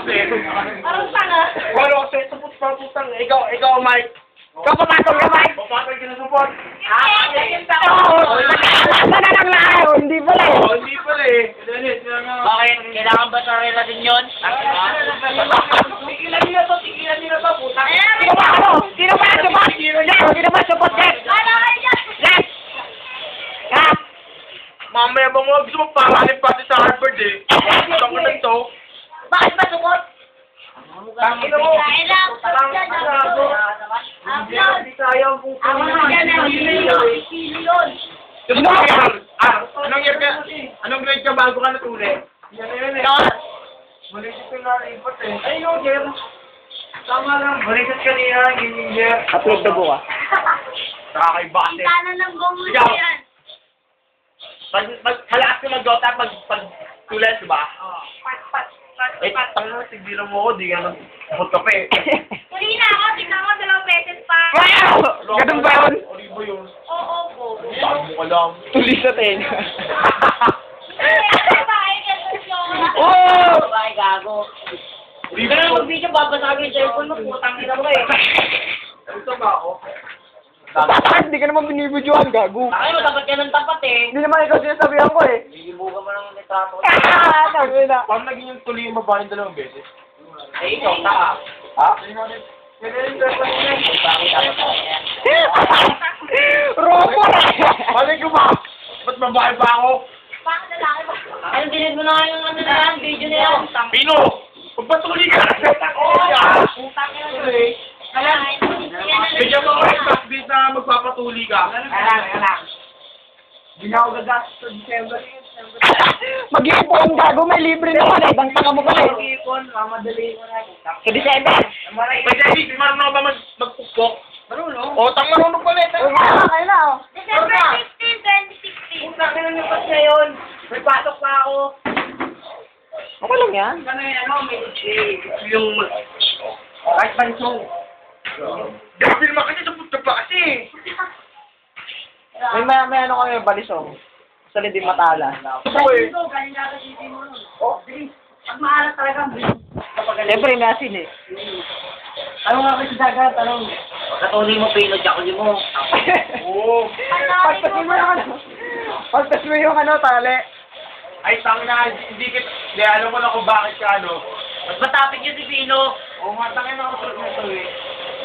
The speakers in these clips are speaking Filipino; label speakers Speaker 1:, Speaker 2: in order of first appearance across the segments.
Speaker 1: kasi.
Speaker 2: Parang tanga.
Speaker 1: Walo kasi, supot pa putang. Ikaw, Mike.
Speaker 3: Ikaw papasok ka, Mike.
Speaker 1: Papatay ka na support.
Speaker 3: Nasa na lang lahat. Hindi pala eh.
Speaker 1: Oo, hindi pala eh.
Speaker 2: Bakit? Kailangan ba sa relasyon yun?
Speaker 1: Tigilan nila to, putang.
Speaker 3: Sino ba ako? Sino ba support? Sino ba support, Jeff? Jeff! Ha?
Speaker 1: Mamaya ba mo gusto mo pangalit pati sa Harvard eh. Gusto ko na ito.
Speaker 2: Bakit ba sukot?
Speaker 1: Tangin mo. Anong grade ka bago ka natuli? Yan na yun eh. Malisit ko na import eh. Ay no, Jer. Tama lang. Malisit kanina, ganyan, Jer.
Speaker 3: Upload na buka.
Speaker 1: Nakakaiba kasi. Ikaw. Halakas ko mag-gota pag tulas, diba? Eh, tangan mo, sigbilang mo ako, di ka nag-hot ka pa eh.
Speaker 2: Huli na ako, tignan ko 2 beses pa.
Speaker 3: Wow! Ganun ba yun?
Speaker 1: Olibo yun.
Speaker 2: Oo po.
Speaker 1: Sabi mo ka lang.
Speaker 3: Tulis sa tenga.
Speaker 2: Babae, ganun yun.
Speaker 3: Oh!
Speaker 2: Babae, gago.
Speaker 1: Olibo
Speaker 2: Pero
Speaker 1: yun.
Speaker 2: mag-video, babasagin yung cellphone mo, putang ina mo eh.
Speaker 1: Ito ba ako?
Speaker 3: Bakit? Hindi ka naman binibidyohan, gago.
Speaker 2: Bakit mo, dapat ka ng tapat eh.
Speaker 3: Hindi naman ikaw sinasabihan ko eh.
Speaker 2: Bibibuga mo ng litrato.
Speaker 3: Ah! Tangin na.
Speaker 1: Paano naging yung tuloy yung babae 2 beses?
Speaker 2: Eh, ikaw, taa.
Speaker 1: Ha?
Speaker 3: Robo!
Speaker 1: Balik ko ba? Ba't babae pa ako?
Speaker 2: Bakit lalaki ba? Ano, dinid mo na nga yung ano na yan, video na yan.
Speaker 1: Pino! Pagpatuloy ka! Oo!
Speaker 2: Putang ina mo.
Speaker 1: Tuloy! Bigyan mo ako yung beat na magpapatuli ka.
Speaker 2: Alam.
Speaker 1: Hindi na ako gagastos sa December.
Speaker 3: Mag-iipon, gago. May libre naman eh. Ibang tanga mo pala eh.
Speaker 1: Ipon, mamadali mo na.
Speaker 3: Sa December.
Speaker 1: Pwede, Vic, marunong ka ba magpukpok? Marunong. O, tang marunong pala eh.
Speaker 3: Kayo na oh.
Speaker 2: December 15, 2016.
Speaker 1: Putang ina niyo pa ngayon. May pasok pa ako.
Speaker 3: Okay lang yan.
Speaker 1: May yung kahit pansong. Dabil mo kasi sa puto pa kasi.
Speaker 3: May ano kami, balisong. Sa hindi matala.
Speaker 1: Ito eh.
Speaker 2: Oh, bilis. Pag maalat talaga, bilis.
Speaker 3: Siyempre, may asin eh.
Speaker 2: Ano nga kasi dagat, anong? Katuloy mo, Pino, Jacoli mo.
Speaker 1: Oo.
Speaker 3: Pagpasin mo yung ano. Pagpasin mo yung ano, tali.
Speaker 1: Ay, tangin na, hindi kit. Hindi, alam ko na kung bakit ka ano.
Speaker 2: Mas matapig yun si Pino.
Speaker 1: Oo nga, tangin na ako sa ito eh.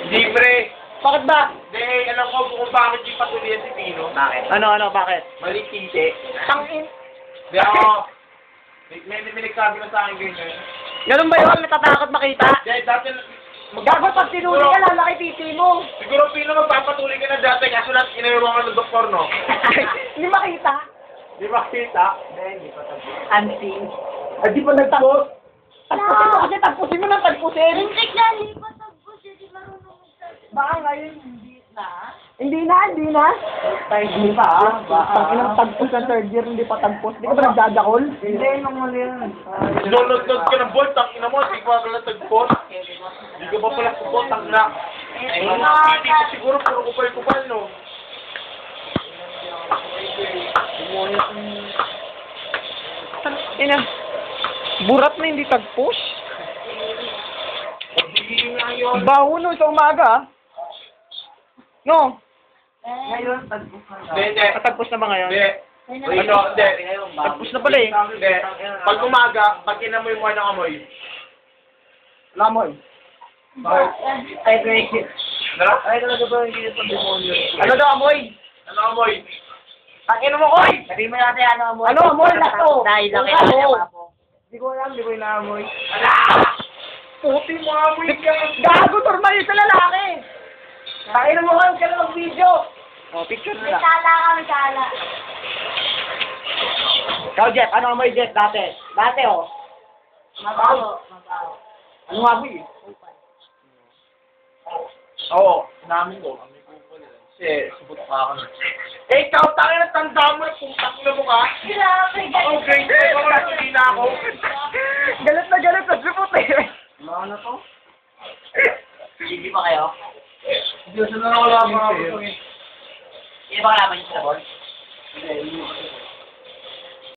Speaker 1: Hindi pre.
Speaker 3: Bakit ba?
Speaker 1: Hindi, alam ko kung bakit yung patuloyan si Pino.
Speaker 2: Bakit?
Speaker 3: Ano, bakit?
Speaker 1: Mali tinte.
Speaker 3: Tangin.
Speaker 1: Hindi ako. May nagsabi na sa akin ganyan.
Speaker 3: Ganun ba yun? Natatakot makita?
Speaker 1: Dahil dati,
Speaker 3: Gago, pag tinuli ka, lalaki titi mo.
Speaker 1: siguro Pino magpapatuloy ka na dati kaso lang inayawan ka ng doktor, no?
Speaker 3: Hindi makita.
Speaker 1: Di ba kita?
Speaker 3: Unseen. Ay, di pa nagtapos. Tagpusin mo kasi, tagpusin mo ng tagpusin.
Speaker 2: Lintik na, lipat ang bus, hindi marunong magsabi.
Speaker 3: Baka ngayon, hindi na. Hindi na. Hindi pa ah. Ang ilang tagpos ng 3rd year, hindi pa tagpos. Hindi ka ba nagdadakol? Hindi, nung mali yan.
Speaker 1: Sinunod-nod ka ng bolt, ang ina mo, hindi ko pala tagpos. Hindi ka pa pala support, ang na. Hindi ko siguro, puro kupal-kupal, no?
Speaker 3: Ina. Burat na hindi tagpos.
Speaker 1: Hindi nga yun.
Speaker 3: Baho no sa umaga ah. No.
Speaker 2: Ngayon,
Speaker 1: Hindi.
Speaker 3: Tagpos na ba ngayon?
Speaker 1: Hindi. Ano, hindi.
Speaker 3: Tagpos na pala eh.
Speaker 1: Hindi. Pag umaga, pag inamoy mo ng amoy.
Speaker 3: Lamoy.
Speaker 2: Ay, great.
Speaker 1: Ay,
Speaker 2: talaga ba hindi ito demonyo?
Speaker 3: Ano daw amoy?
Speaker 1: ano amoy?
Speaker 3: Ang ino mo koy!
Speaker 2: Sabihin mo natin ano amoy.
Speaker 3: Ano amoy? Lato!
Speaker 2: Dahil lang
Speaker 3: Lato.
Speaker 2: kailangan mo.
Speaker 3: Hindi ko alam, hindi ko inaamoy.
Speaker 1: Ala! Puti mo amoy ka.
Speaker 3: Gago, normal yun sa lalaki! Takin mo ka lang ng video! Oh, picture
Speaker 2: May
Speaker 3: na.
Speaker 2: sala ka, may sala.
Speaker 3: Ikaw, Jeff, ano amoy, Jeff, dati? Dati, oh.
Speaker 2: Mabaho. Mabaho.
Speaker 3: Ano amoy?
Speaker 1: Oo, namin ko. Kasi, subot pa ako. Eh, ikaw, tayo na tanda mo na putak na mo ka.
Speaker 2: Grabe,
Speaker 1: Ako, grade 5 ako, natuloy na ako.
Speaker 3: Galit na galit sa sipot eh.
Speaker 1: Ano to?
Speaker 2: Hindi pa kayo?
Speaker 1: Diyos na wala mga ako.
Speaker 2: Hindi ba kalaban niyo sa ball?